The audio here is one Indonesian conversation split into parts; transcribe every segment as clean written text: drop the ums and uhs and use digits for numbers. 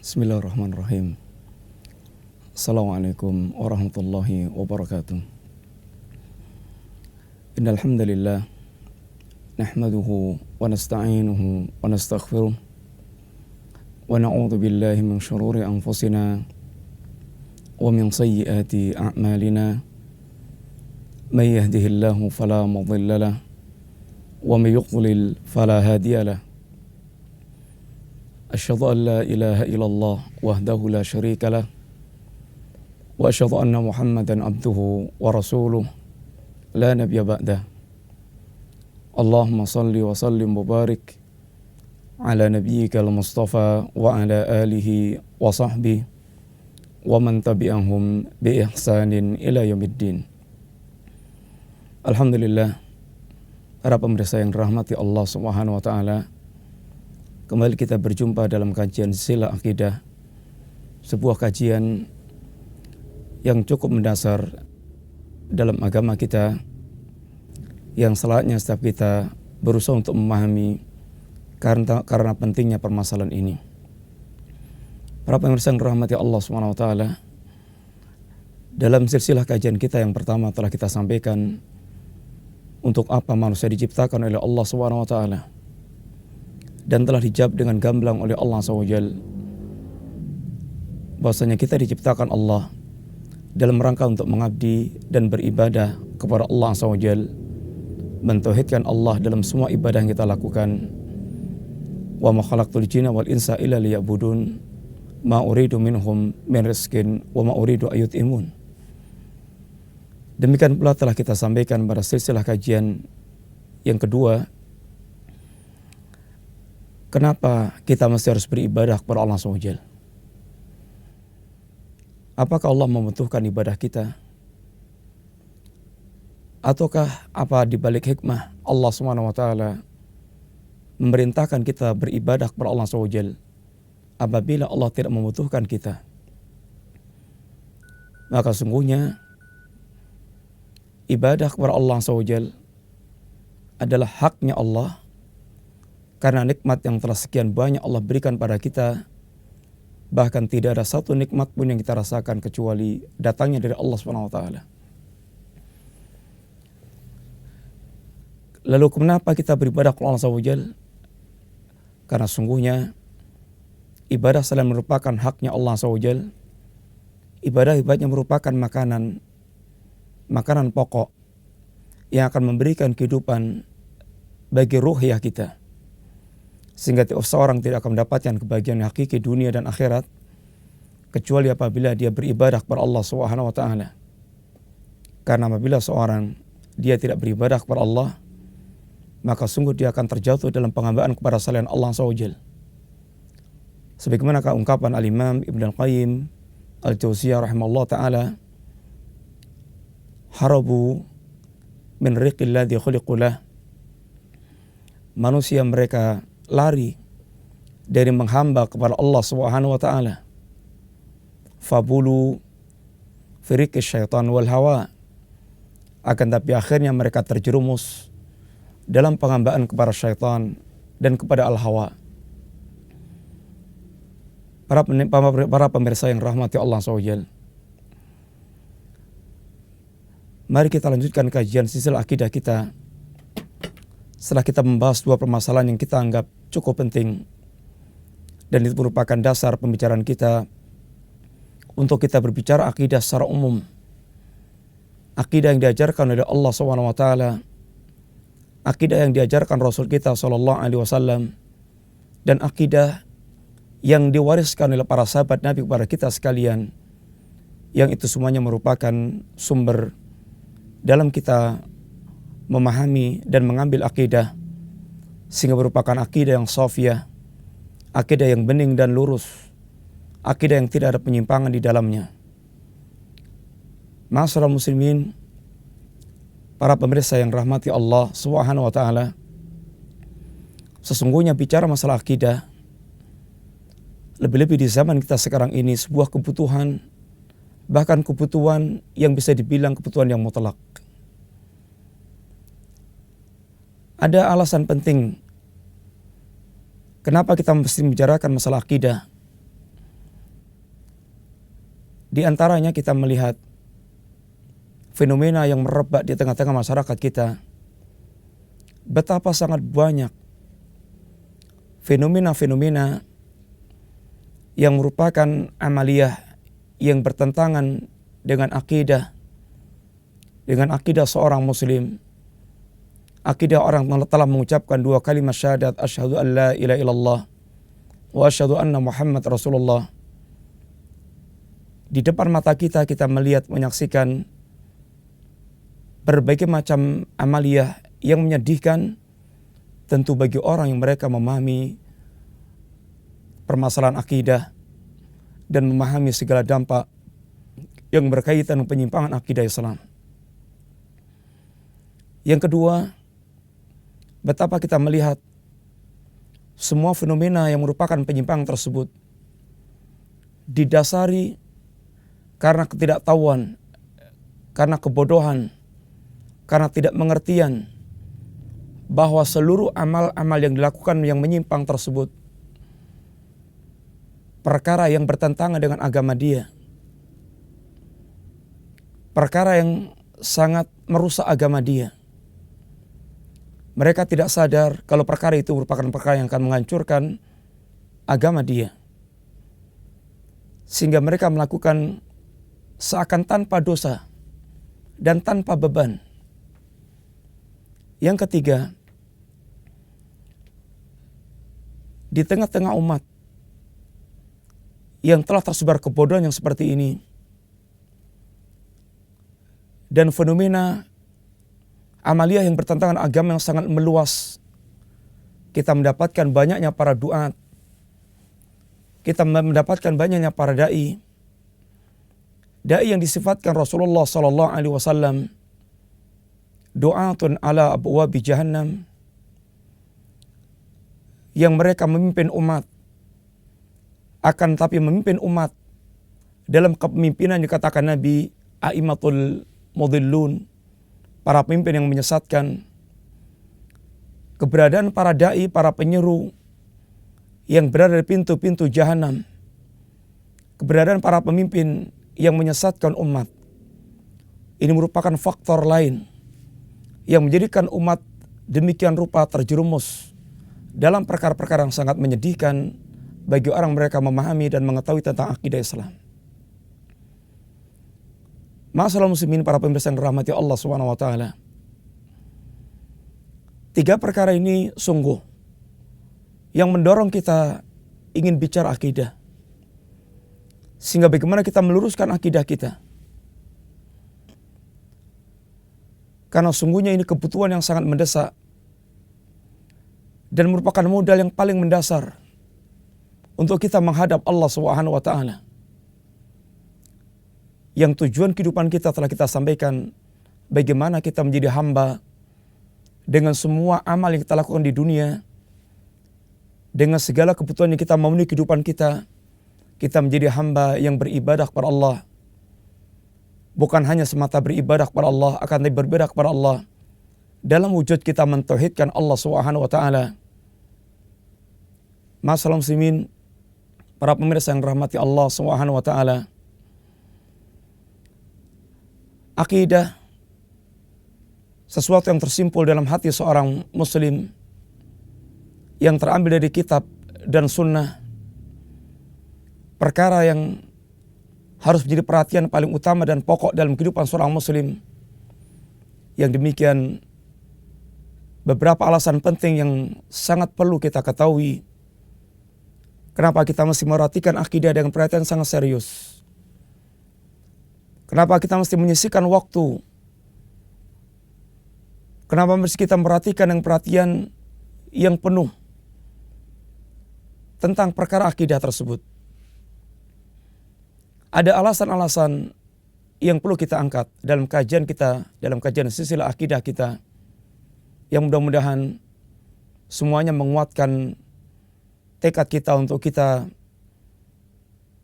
Bismillahirrahmanirrahim. Assalamualaikum warahmatullahi wabarakatuh. Innal hamdalillah nahmaduhu wa nasta'inuhu wa nastaghfiruh wa na'udzu billahi min shururi anfusina wa min sayyiati a'malina. May yahdihillahu fala mudilla lahu wa may yudlil fala hadiya lahu. Asyhadu an la ilaha illallah wahdahu la syarika lah wa asyhadu anna Muhammadan abduhu wa rasuluh la nabiyya ba'dah. Allahumma salli wa sallim wa barik ala nabiyyika al-mustafa wa ala alihi wa sahbihi wa man tabi'ahum bi ihsanin ila yaumiddin. Alhamdulillah, para pemirsa yang dirahmati Allah Subhanahu wa taala, kembali kita berjumpa dalam kajian Silsilah Akidah, sebuah kajian yang cukup mendasar dalam agama kita, yang selayaknya setiap kita berusaha untuk memahami karena pentingnya permasalahan ini. Para pemirsa yang dirahmati Allah Subhanahu wa taala, dalam silsilah kajian kita yang pertama telah kita sampaikan untuk apa manusia diciptakan oleh Allah Subhanahu wa taala, dan telah dijawab dengan gamblang oleh Allah SWT, bahwasanya kita diciptakan Allah dalam rangka untuk mengabdi dan beribadah kepada Allah SWT, mentauhidkan Allah dalam semua ibadah yang kita lakukan. Wa ma khalaqtul jinna wal insa illa liya'budun ma uridu minhum min rizqin wa ma uridu ayyut'imun. Demikian pula telah kita sampaikan pada silsilah kajian yang kedua, kenapa kita mesti harus beribadah kepada Allah SWT? Apakah Allah membutuhkan ibadah kita? Ataukah apa di balik hikmah Allah SWT memerintahkan kita beribadah kepada Allah SWT apabila Allah tidak membutuhkan kita? Maka sungguhnya ibadah kepada Allah SWT adalah haknya Allah, karena nikmat yang telah sekian banyak Allah berikan pada kita, bahkan tidak ada satu nikmat pun yang kita rasakan kecuali datangnya dari Allah SWT. Lalu kenapa kita beribadah kepada Allah SWT? Karena sungguhnya ibadah selain merupakan haknya Allah SWT, ibadah-ibadahnya merupakan makanan pokok yang akan memberikan kehidupan bagi ruhiyah kita, sehingga seorang tidak akan mendapatkan kebahagiaan hakiki dunia dan akhirat kecuali apabila dia beribadah kepada Allah Subhanahu wa taala. Karena apabila seorang dia tidak beribadah kepada Allah, maka sungguh dia akan terjatuh dalam penghambaan kepada selain Allah SWT. Sebagaimana ungkapan Al-Imam Ibn Al-Qayyim Al-Jauziyah rahimahullah taala, harabu min riqil ladzi khuliqu lah. Manusia mereka lari dari menghamba kepada Allah Subhanahu wa taala. Fabulu firiqis syaitan wal hawa. Akan tapi akhirnya mereka terjerumus dalam penghambaan kepada syaitan dan kepada al-hawa. Para pemirsa yang rahmati Allah SWT, mari kita lanjutkan kajian silsilah akidah kita. Setelah kita membahas dua permasalahan yang kita anggap cukup penting, dan itu merupakan dasar pembicaraan kita untuk kita berbicara akidah secara umum, akidah yang diajarkan oleh Allah SWT, akidah yang diajarkan Rasul kita SAW, dan akidah yang diwariskan oleh para sahabat Nabi kepada kita sekalian, yang itu semuanya merupakan sumber dalam kita memahami dan mengambil akidah, sehingga merupakan akidah yang shafiyah, akidah yang bening dan lurus, akidah yang tidak ada penyimpangan di dalamnya. Ma'asyiral muslimin, para pemirsa yang rahmati Allah Subhanahu wa taala, sesungguhnya bicara masalah akidah, lebih-lebih di zaman kita sekarang ini, sebuah kebutuhan, bahkan kebutuhan yang bisa dibilang kebutuhan yang mutlak. Ada alasan penting kenapa kita mesti membicarakan masalah akidah. Di antaranya kita melihat fenomena yang merebak di tengah-tengah masyarakat kita. Betapa sangat banyak fenomena-fenomena yang merupakan amaliyah yang bertentangan dengan akidah seorang muslim, akidah orang yang telah mengucapkan dua kalimat syahadat, asyhadu an la ilaha illallah wa asyhadu anna Muhammad Rasulullah. Di depan mata kita melihat, menyaksikan berbagai macam amaliyah yang menyedihkan tentu bagi orang yang mereka memahami permasalahan akidah dan memahami segala dampak yang berkaitan dengan penyimpangan akidah Islam. Yang kedua, betapa kita melihat semua fenomena yang merupakan penyimpangan tersebut didasari karena ketidaktahuan, karena kebodohan, karena tidak pengertian bahwa seluruh amal-amal yang dilakukan yang menyimpang tersebut perkara yang bertentangan dengan agama dia, perkara yang sangat merusak agama dia. Mereka tidak sadar kalau perkara itu merupakan perkara yang akan menghancurkan agama dia, sehingga mereka melakukan seakan tanpa dosa dan tanpa beban. Yang ketiga, di tengah-tengah umat yang telah tersebar kebodohan yang seperti ini dan fenomena amaliyah yang bertentangan agama yang sangat meluas, kita mendapatkan banyaknya para duat, kita mendapatkan banyaknya para dai yang disifatkan Rasulullah sallallahu alaihi wasallam du'atun ala abwabi jahannam, yang mereka memimpin umat, akan tapi memimpin umat dalam kepemimpinan dikatakan Nabi a'immatul mudhillun, para pemimpin yang menyesatkan. Keberadaan para dai, para penyeru yang berada di pintu-pintu jahanam, keberadaan para pemimpin yang menyesatkan umat, ini merupakan faktor lain yang menjadikan umat demikian rupa terjerumus dalam perkara-perkara yang sangat menyedihkan bagi orang mereka memahami dan mengetahui tentang akidah Islam. Ma'asyiral muslimin, para pemirsa yang dirahmati Allah Subhanahu wa taala. Tiga perkara ini sungguh yang mendorong kita ingin bicara akidah. Sehingga bagaimana kita meluruskan akidah kita. Karena sungguhnya ini kebutuhan yang sangat mendesak dan merupakan modal yang paling mendasar untuk kita menghadap Allah Subhanahu wa taala. Yang tujuan kehidupan kita telah kita sampaikan, bagaimana kita menjadi hamba dengan semua amal yang kita lakukan di dunia, dengan segala kebutuhan yang kita memenuhi kehidupan kita menjadi hamba yang beribadah kepada Allah. Bukan hanya semata beribadah kepada Allah, akan tapi beribadah kepada Allah dalam wujud kita mentauhidkan Allah Subhanahu wa taala. Ma'asyiral muslimin, para pemirsa yang dirahmati Allah Subhanahu wa taala. Akidah sesuatu yang tersimpul dalam hati seorang muslim yang terambil dari kitab dan sunnah, perkara yang harus menjadi perhatian paling utama dan pokok dalam kehidupan seorang muslim. Yang demikian, beberapa alasan penting yang sangat perlu kita ketahui kenapa kita mesti merhatikan akidah dengan perhatian sangat serius. Kenapa kita mesti menyisihkan waktu? Kenapa mesti kita memperhatikan dengan perhatian yang penuh tentang perkara akidah tersebut? Ada alasan-alasan yang perlu kita angkat dalam kajian kita, dalam kajian silsilah akidah kita, yang mudah-mudahan semuanya menguatkan tekad kita untuk kita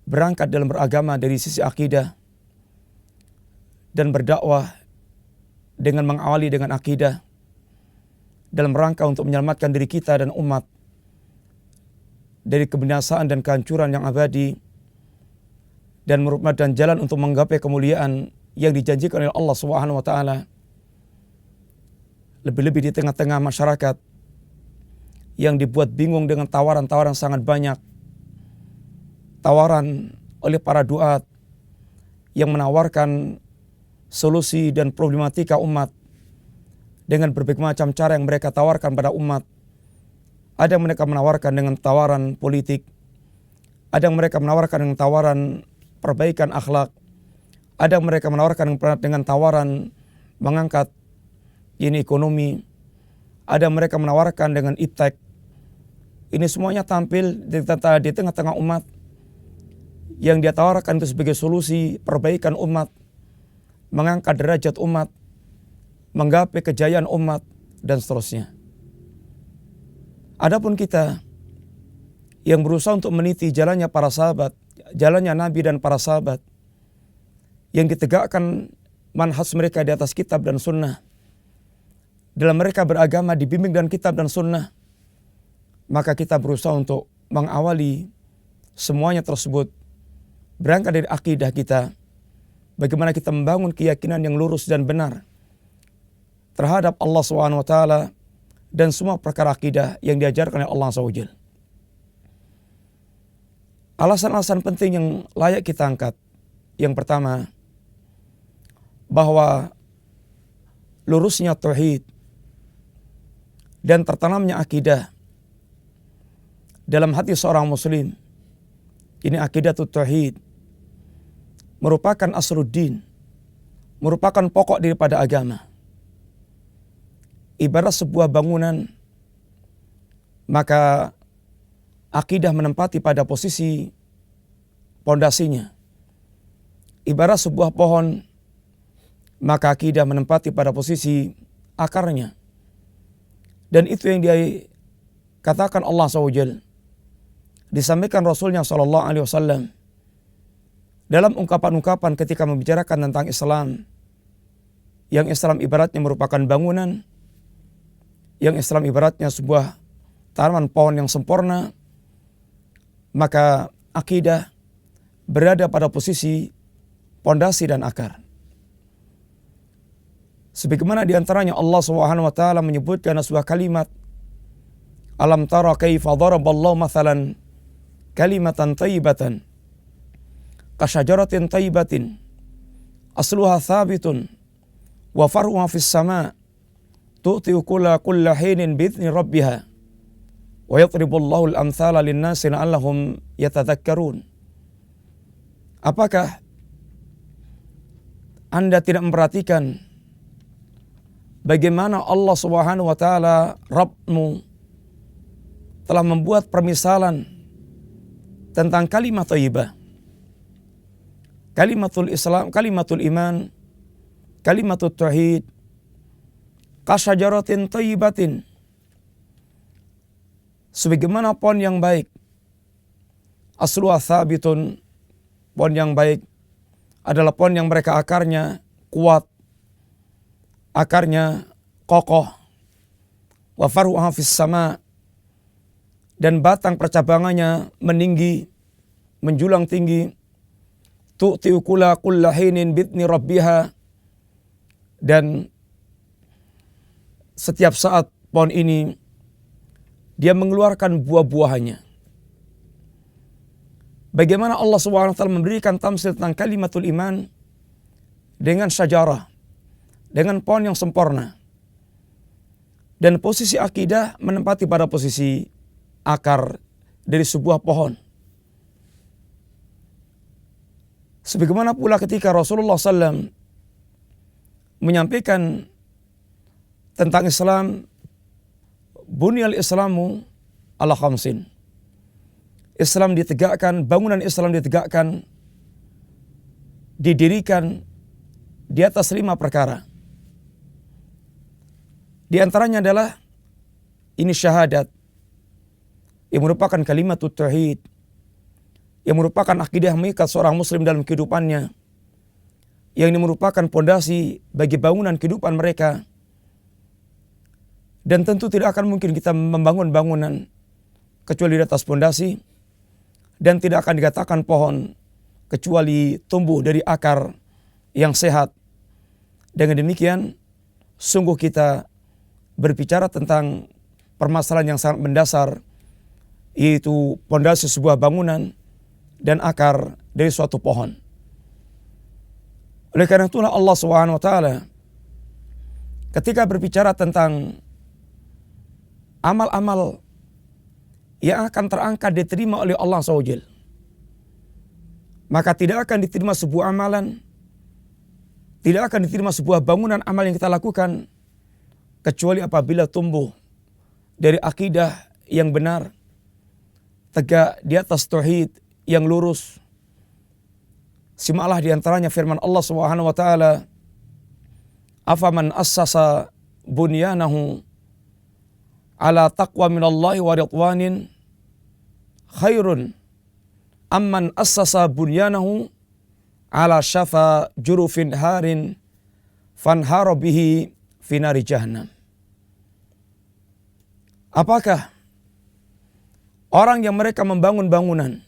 berangkat dalam beragama dari sisi akidah dan berdakwah dengan mengawali dengan akidah dalam rangka untuk menyelamatkan diri kita dan umat dari kebinasaan dan kehancuran yang abadi, dan merupakan jalan untuk menggapai kemuliaan yang dijanjikan oleh Allah Subhanahu wa taala. Lebih-lebih di tengah-tengah masyarakat yang dibuat bingung dengan tawaran-tawaran sangat banyak. Tawaran oleh para duat yang menawarkan solusi dan problematika umat dengan berbagai macam cara yang mereka tawarkan pada umat. Ada yang mereka menawarkan dengan tawaran politik, ada yang mereka menawarkan dengan tawaran perbaikan akhlak, ada yang mereka menawarkan dengan tawaran mengangkat ekonomi, ada yang mereka menawarkan dengan iptek. Ini semuanya tampil di tengah-tengah umat yang dia tawarkan itu sebagai solusi perbaikan umat, mengangkat derajat umat, menggapai kejayaan umat, dan seterusnya. Adapun kita yang berusaha untuk meniti jalannya para sahabat, jalannya Nabi dan para sahabat, yang ditegakkan manhaj mereka di atas kitab dan sunnah, dalam mereka beragama dibimbing dan kitab dan sunnah, maka kita berusaha untuk mengawali semuanya tersebut berangkat dari akidah kita, bagaimana kita membangun keyakinan yang lurus dan benar terhadap Allah SWT dan semua perkara akidah yang diajarkan oleh Allah SWT. Alasan-alasan penting yang layak kita angkat. Yang pertama, bahwa lurusnya tauhid dan tertanamnya akidah dalam hati seorang muslim, ini akidah tauhid, merupakan asluddin, merupakan pokok daripada agama. Ibarat sebuah bangunan, maka akidah menempati pada posisi pondasinya. Ibarat sebuah pohon, maka akidah menempati pada posisi akarnya. Dan itu yang dia katakan Allah SWT, disampaikan Rasulnya SAW dalam ungkapan-ungkapan ketika membicarakan tentang Islam. Yang Islam ibaratnya merupakan bangunan, yang Islam ibaratnya sebuah tanaman pohon yang sempurna, maka akidah berada pada posisi pondasi dan akar. Sebagaimana diantaranya Allah SWT menyebutkan sebuah kalimat, alam tara kaifa daraballahu mathalan kalimatan tayyibatan kasyajaratin tayyibatin asluha thabitun wa far'uha fis sama' tu'ti kulla hinin bi'idzni rabbiha wa yadribullahu al-amthala lin-nasi la'allahum yatadhakkarun. Apakah Anda tidak memperhatikan bagaimana Allah Subhanahu wa taala Rabbmu telah membuat permisalan tentang kalimat thayyibah, kalimatul Islam, kalimatul iman, kalimatul tauhid, kasyajaratin thayyibatin, sebagaimana pohon yang baik, asluha thabitun, pohon yang baik adalah pohon yang mereka akarnya kuat, akarnya kokoh, wa faruha fis sama, dan batang percabangannya meninggi, menjulang tinggi, tu'ti ukula kulla hinin bi'idzni rabbiha, dan setiap saat pohon ini dia mengeluarkan buah-buahannya. Bagaimana Allah SWT memberikan tamsil tentang kalimatul iman dengan syajarah, dengan pohon yang sempurna. Dan posisi akidah menempati pada posisi akar dari sebuah pohon. Sebagaimana pula ketika Rasulullah SAW menyampaikan tentang Islam, bunyal Islamu ala khamsin. Islam ditegakkan, bangunan Islam ditegakkan, didirikan di atas 5 perkara. Di antaranya adalah ini syahadat, yang merupakan kalimat tauhid, yang merupakan akidah mengikat seorang muslim dalam kehidupannya, yang ini merupakan pondasi bagi bangunan kehidupan mereka. Dan tentu tidak akan mungkin kita membangun bangunan kecuali di atas pondasi, dan tidak akan dikatakan pohon kecuali tumbuh dari akar yang sehat. Dengan demikian, sungguh kita berbicara tentang permasalahan yang sangat mendasar, yaitu pondasi sebuah bangunan dan akar dari suatu pohon. Oleh karena itulah Allah SWT ketika berbicara tentang amal-amal yang akan terangkat diterima oleh Allah SWT, maka tidak akan diterima sebuah amalan, tidak akan diterima sebuah bangunan amal yang kita lakukan, kecuali apabila tumbuh dari akidah yang benar, tegak di atas tauhid yang lurus. Simaklah diantaranya firman Allah SWT, afaman assasa bunyanahu ala taqwa minallahi wa ridwanin khairun amman assasa bunyanahu ala syafa jurufin harin fanhara bihi finari jahannam. Apakah orang yang mereka membangun bangunan,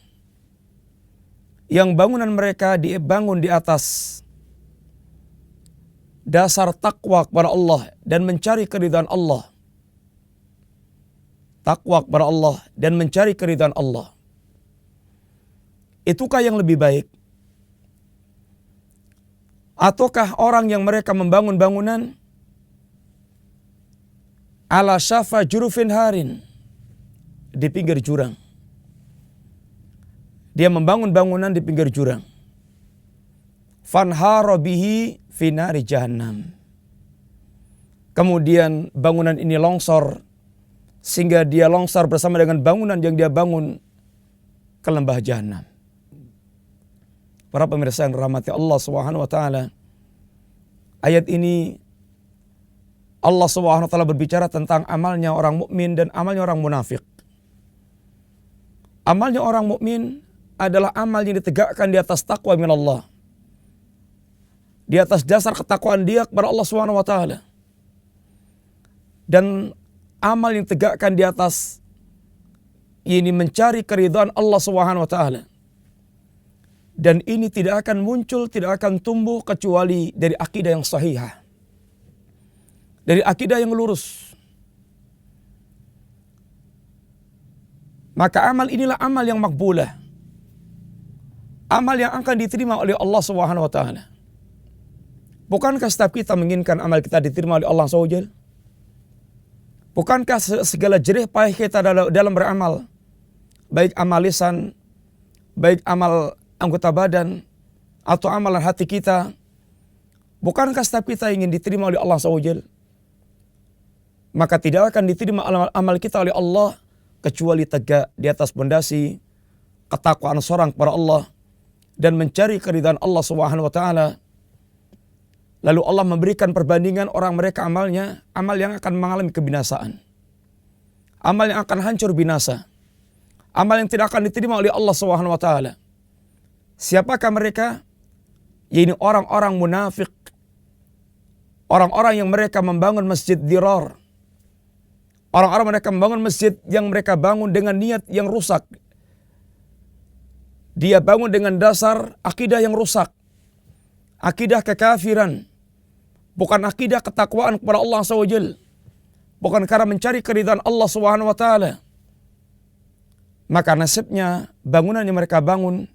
yang bangunan mereka dibangun di atas dasar takwa kepada Allah dan mencari keridhaan Allah, takwa kepada Allah dan mencari keridhaan Allah, itukah yang lebih baik? Ataukah orang yang mereka membangun bangunan ala syafa jurufin harin, di pinggir jurang? Dia membangun bangunan di pinggir jurang. Fanhara bihi finari jahannam. Kemudian bangunan ini longsor, sehingga dia longsor bersama dengan bangunan yang dia bangun ke lembah jahannam. Para pemirsa yang dirahmati Allah SWT, ayat ini Allah SWT berbicara tentang amalnya orang mukmin dan amalnya orang munafik. Amalnya orang mukmin adalah amal yang ditegakkan di atas taqwa minallah, di atas dasar ketakwaan dia kepada Allah SWT. Dan amal yang ditegakkan di atas ini mencari keridhaan Allah SWT. Dan ini tidak akan muncul, tidak akan tumbuh kecuali dari akidah yang sahihah, dari akidah yang lurus. Maka amal inilah amal yang makbulah, amal yang akan diterima oleh Allah SWT. Bukankah setiap kita menginginkan amal kita diterima oleh Allah SWT? Bukankah segala jerih payah kita dalam beramal, baik amal lisan, baik amal anggota badan, atau amalan hati kita, bukankah setiap kita ingin diterima oleh Allah SWT? Maka tidak akan diterima amal kita oleh Allah kecuali tegak di atas pondasi ketakwaan seorang kepada Allah dan mencari keridhaan Allah SWT. Lalu Allah memberikan perbandingan orang mereka amalnya, amal yang akan mengalami kebinasaan, amal yang akan hancur binasa, amal yang tidak akan diterima oleh Allah SWT. Siapakah mereka? Yaitu orang-orang munafik, orang-orang yang mereka membangun masjid dirar, orang-orang mereka membangun masjid yang mereka bangun dengan niat yang rusak. Dia bangun dengan dasar akidah yang rusak, akidah kekafiran, bukan akidah ketakwaan kepada Allah SWT, bukan karena mencari keridhaan Allah SWT. Maka nasibnya bangunan yang mereka bangun,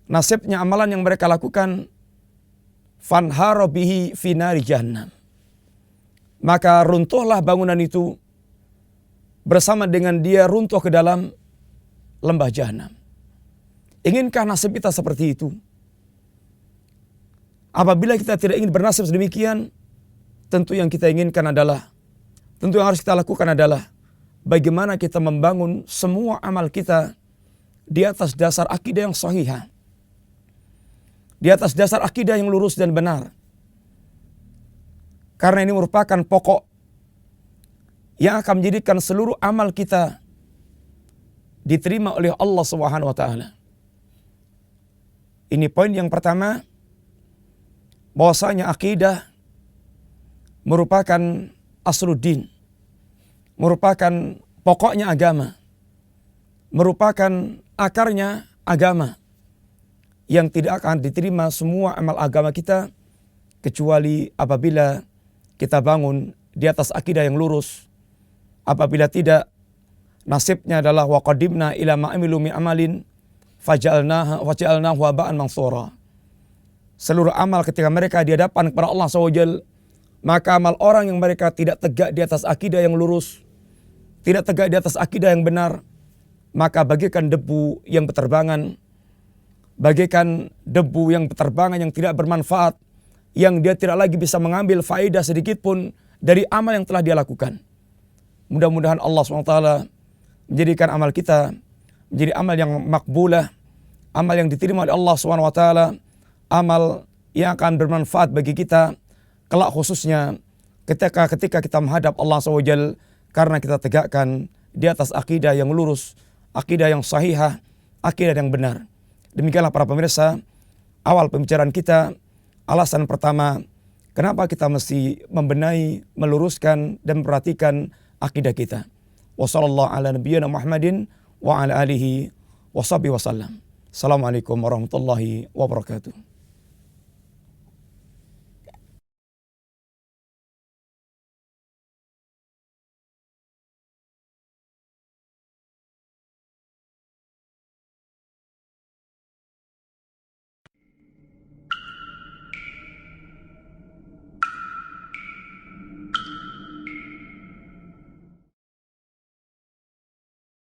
nasibnya amalan yang mereka lakukan, fanhara bihi finari jahannam. Maka runtuhlah bangunan itu bersama dengan dia runtuh ke dalam lembah jahannam. Inginkah nasib kita seperti itu? Apabila kita tidak ingin bernasib sedemikian, tentu yang kita inginkan adalah, tentu yang harus kita lakukan adalah bagaimana kita membangun semua amal kita di atas dasar akidah yang sahihah, di atas dasar akidah yang lurus dan benar. Karena ini merupakan pokok yang akan menjadikan seluruh amal kita diterima oleh Allah SWT. Ini poin yang pertama, bahwasanya akidah merupakan asluddin, merupakan pokoknya agama, merupakan akarnya agama. yang tidak akan diterima semua amal agama kita kecuali apabila kita bangun di atas akidah yang lurus. Apabila tidak, nasibnya adalah wa qadimna ila ma amilu min amalin faja'alnahu haba'an mansura. Seluruh amal ketika mereka di hadapan kepada Allah SWT, maka amal orang yang mereka tidak tegak di atas akidah yang lurus, tidak tegak di atas akidah yang benar, maka bagaikan debu yang berterbangan, bagaikan debu yang berterbangan yang tidak bermanfaat, yang dia tidak lagi bisa mengambil faedah sedikit pun dari amal yang telah dia lakukan. Mudah-mudahan Allah SWT menjadikan amal kita menjadi amal yang makbulah, amal yang diterima oleh Allah SWT, amal yang akan bermanfaat bagi kita kelak, khususnya ketika kita menghadap Allah SWT, karena kita tegakkan di atas akidah yang lurus, akidah yang sahihah, akidah yang benar. Demikianlah para pemirsa, awal pembicaraan kita, alasan pertama kenapa kita mesti membenahi, meluruskan dan memperhatikan akidah kita. Wassallallahu ala nabiyyina Muhammadin wa ala alihi wa sahbihi wasallam. Assalamualaikum warahmatullahi wabarakatuh.